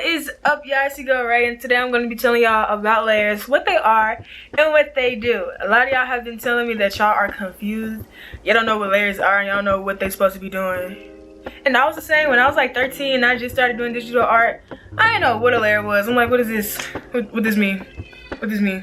is up, y'all? It's your girl Ray, and today I'm going to be telling y'all about layers, what they are and what they do. A lot of y'all have been telling me that y'all are confused. You don't know what layers are and y'all don't know what they're supposed to be doing. And I was the same when I was like 13 and I just started doing digital art. I didn't know what a layer was. I'm like, what is this? What this mean? What this mean?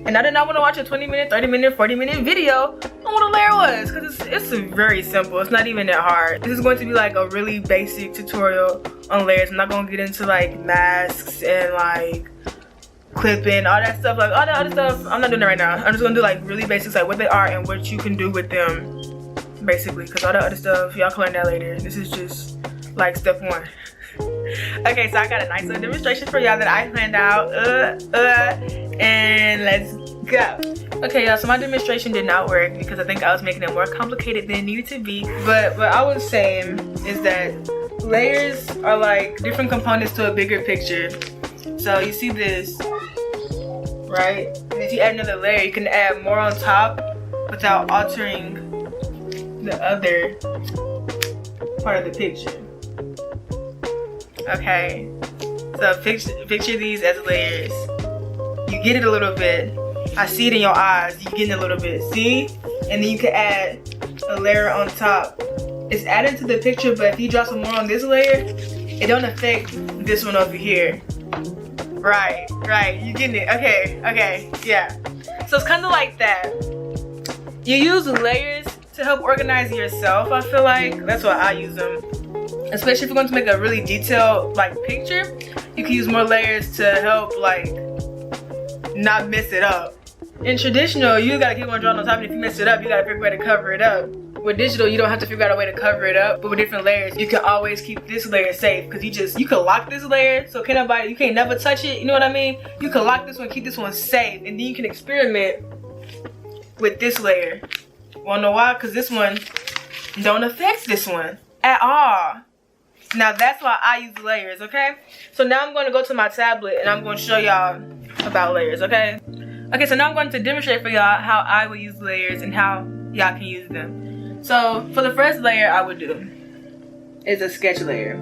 And I did not want to watch a 20-minute, 30-minute, 40-minute video on what a layer was, because it's very simple. It's not even that hard. This is going to be like a really basic tutorial on layers. I'm not going to get into like masks and like clipping, all that stuff. Like all that other stuff, I'm not doing it right now. I'm just going to do like really basics, like what they are and what you can do with them, basically, because all the other stuff, y'all can learn that later. This is just like step one. Okay, so I got a nice little demonstration for y'all that I planned out, and let's go. Okay, y'all, so my demonstration did not work because I think I was making it more complicated than it needed to be. But what I was saying is that layers are like different components to a bigger picture. So you see this, right? And if you add another layer, you can add more on top without altering the other part of the picture. Okay, so picture these as layers. You get it a little bit. I see it in your eyes. You get it a little bit. See? And then you can add a layer on top. It's added to the picture, but if you drop some more on this layer, it don't affect this one over here. Right. You getting it? Okay, yeah. So it's kind of like that. You use layers to help organize yourself, I feel like. That's why I use them. Especially if you're going to make a really detailed like picture, you can use more layers to help like not mess it up. In traditional, you gotta keep on drawing on top, and if you mess it up, you gotta figure a way to cover it up. With digital, you don't have to figure out a way to cover it up, but with different layers, you can always keep this layer safe, because you can lock this layer, so you can't never touch it, you know what I mean? You can lock this one, keep this one safe, and then you can experiment with this layer. Wanna know why? Because this one don't affect this one at all. Now that's why I use layers, okay? So now I'm going to go to my tablet and I'm going to show y'all about layers, okay? Okay, so now I'm going to demonstrate for y'all how I would use layers and how y'all can use them. So for the first layer I would do is a sketch layer.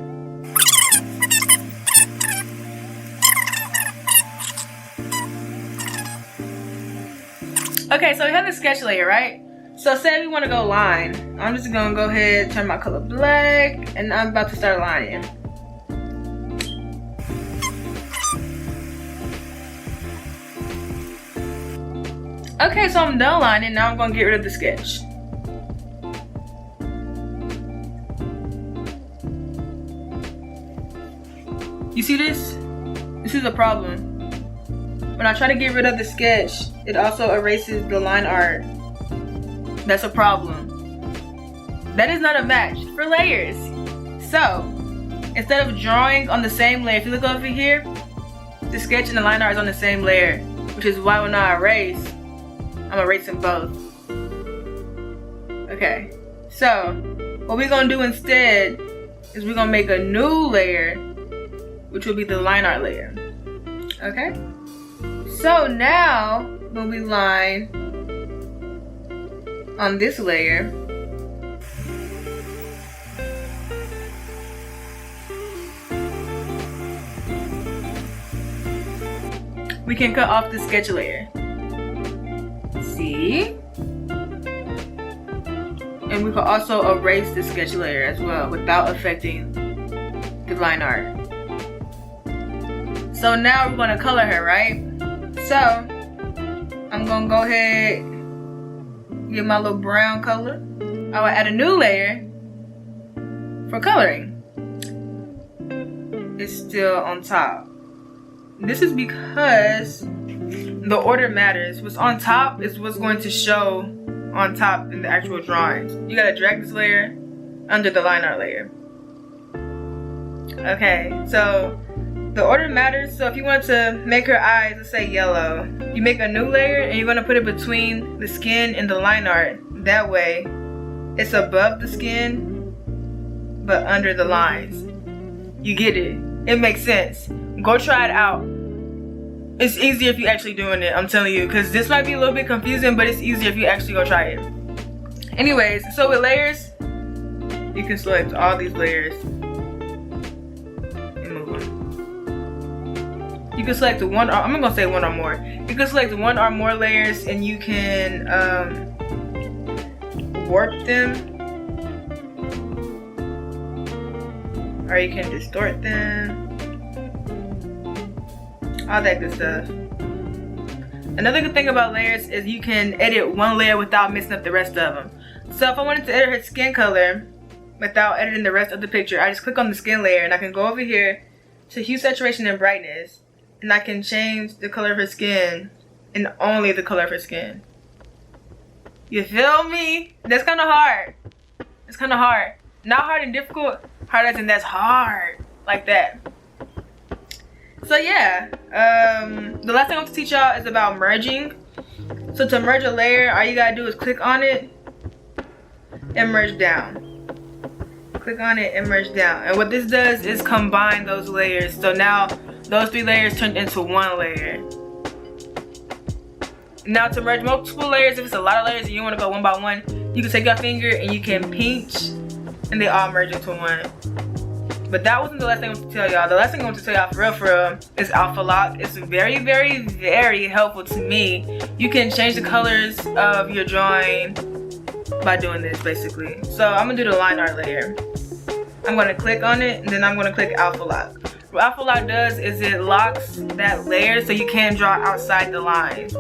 Okay, so we have the sketch layer, right? So say we want to go line. I'm just going to go ahead, turn my color black, and I'm about to start lining. Okay, so I'm done lining. Now I'm going to get rid of the sketch. You see this? This is a problem. When I try to get rid of the sketch, it also erases the line art. That's a problem. That is not a match for layers. So instead of drawing on the same layer, if you look over here, the sketch and the line art is on the same layer, which is why when I erase, I'm erasing both. Okay, so what we're gonna do instead is we're gonna make a new layer, which will be the line art layer. Okay, so now when we line on this layer, we can cut off the sketch layer. See? And we can also erase the sketch layer as well without affecting the line art. So now we're gonna color her, right? So I'm gonna go ahead, get my little brown color. I will add a new layer for coloring. It's still on top. This is because the order matters. What's on top is what's going to show on top in the actual drawings. You gotta drag this layer under the line art layer. Okay, so the order matters. So if you want to make her eyes, let's say yellow, you make a new layer and you're gonna put it between the skin and the line art. That way, it's above the skin, but under the lines. You get it? It makes sense. Go try it out. It's easier if you actually doing it, I'm telling you, because this might be a little bit confusing, but it's easier if you actually go try it. Anyways, so with layers, you can select all these layers and move on. you can select one, or I'm gonna say one or more. You can select one or more layers and you can warp them, or you can distort them, all that good stuff. Another good thing about layers is you can edit one layer without messing up the rest of them. So if I wanted to edit her skin color without editing the rest of the picture, I just click on the skin layer and I can go over here to hue, saturation, and brightness, and I can change the color of her skin and only the color of her skin. You feel me? That's kind of hard. It's kind of hard. Not hard and difficult, hard as in that's hard, like that. So yeah, the last thing I want to teach y'all is about merging. So to merge a layer, all you gotta do is click on it and merge down. Click on it and merge down. And what this does is combine those layers. So now those 3 layers turned into one layer. Now to merge multiple layers, if it's a lot of layers and you want to go one by one, you can take your finger and you can pinch and they all merge into one. But that wasn't the last thing I want to tell y'all. The last thing I want to tell y'all for real is alpha lock. It's very, very, very helpful to me. You can change the colors of your drawing by doing this basically. So I'm gonna do the line art layer. I'm gonna click on it and then I'm gonna click alpha lock. What alpha lock does is it locks that layer so you can't draw outside the lines.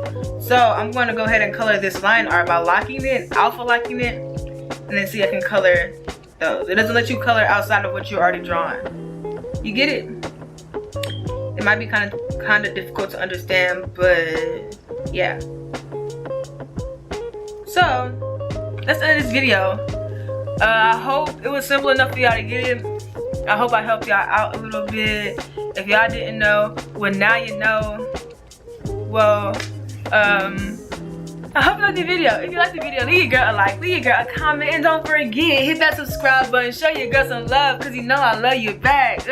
So I'm gonna go ahead and color this line art by locking it, alpha locking it, and then see I can color those. It doesn't let you color outside of what you're already drawing. You get it? It might be kind of difficult to understand, but yeah. So that's the end of this video. I hope it was simple enough for y'all to get it. I hope I helped y'all out a little bit. If y'all didn't know, well now you know. Well, I hope you liked the video. If you liked the video, leave your girl a like, leave your girl a comment, and don't forget, hit that subscribe button. Show your girl some love, cause you know I love you back.